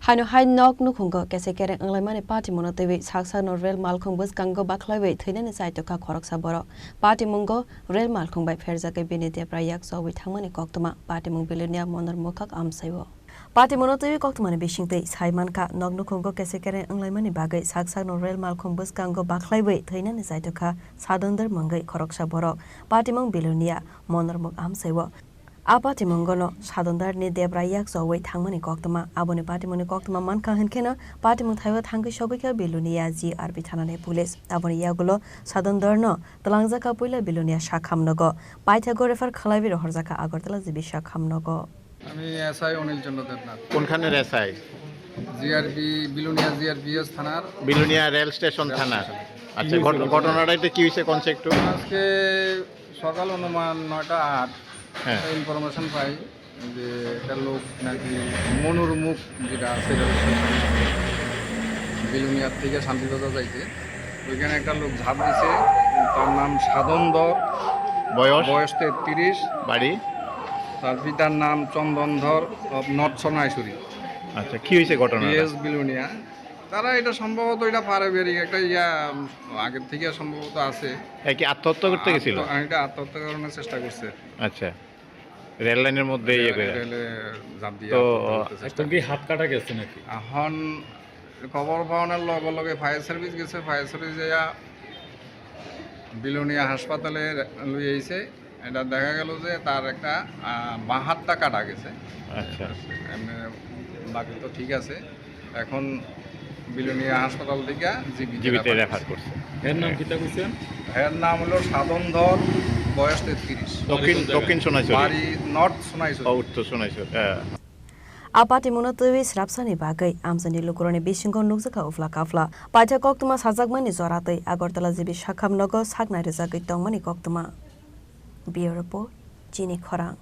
Haino Nukhungo Kesekerong Wnglaimani Patimungo Twiwi Saksak Rel Malkhung Baskango Bakhlawi Thwinani Chaitokha Khoroksa Borok Patimungo Rel Malkhung by Pherajagwi bini Debra Yak Chowi Thangmani Koktwma Patimung Belonia Manurmukh Amchaio Patimungo Twiwi Koktwmani Bishingte Saimanka Nukhungo Kesekerong Wnglaimani Bagai Saksak Rel Malkhung Baskango Bakhlawi Thwinani Chaitokha Sadondar Mangai Khoroksa Borok Patimung Belonia Manurmukh Amchaio Patimungo no Sadondar ni Debra Yak Chowi Thangmani Koktwma aboni Patimuni Koktwma manka hinkena Patimung Thaiwa Thangka Shobika Belonia GRB Thanane Police aboni yagulo Sadondar no Talangjaka Puila Belonia Shakhamnogo Paithago refer Bakhlawi Rohorjaka Agartala jibi Shakhamnogo আমি SI Anil চন্দ্র Debnath কোনখানের SI GRB Belonia জিআরবিএস থানার Belonia rail station থানা আচ্ছা ঘটনাটা এটা কি হইছে কোন একটু আজকে সকাল অনুমান 9:08 হ্যাঁ ইনফরমেশন পাই যে একটা লোক নাকি মনুরমুখ যেটা আছে বিলোনিয়ার থেকে শান্তিবাজার যাইতে ওইখানে একটা লোক ঝাঁপ দিছে তার নাম সাধনধর বয়স 33 বাড়ি তার পিতার নাম চন্দনধর নর্থ সোনাইছড়ি আচ্ছা কি হইছে ঘটনা বিএস বিলোনিয়া তারা এটা সম্ভবত এটা পারিবারিক একটা আগের থেকে সম্ভবত আছে কি আত্মহত্যা করতে গেছিল এটা আত্মহত্যা করার চেষ্টা করছে আচ্ছা রেল লাইনের মধ্যে রেলে জাপ দিয়ে তো একদম কি হাত কাটা গেছে নাকি এখন খবর পাওয়ার লগে লগে ফায়ার সার্ভিস গেছে ফায়ার সার্ভিস যাইয়া বিলোনিয়া হাসপাতালে লই আইছে এটা দেখা গেল যে তার একটা বাঁ হাতটা কাটা গেছে আচ্ছা এমনি বাকি তো ঠিক আছে এখন বিলোনিয়া হাসপাতাল থেকে জীবিত রেফার করছে এর নাম কিতা কইছেন এর নাম হলো সাধনধর বয়স 33 দক্ষিণ সোনাইছড়ি বাড়ি নর্থ সোনাইছড়ি উত্তর Sonaichhari Patimungo Twiwi Srapsani Bagai Amsani Lukuroni Bishingo Nukzaka Ufla Kafla Paita Koktwma Sajagmani Zoratei Agartala Jibi Shakhamnogo Saknai Rizagui Tongmani Koktwma Bureau Report Chini Khorang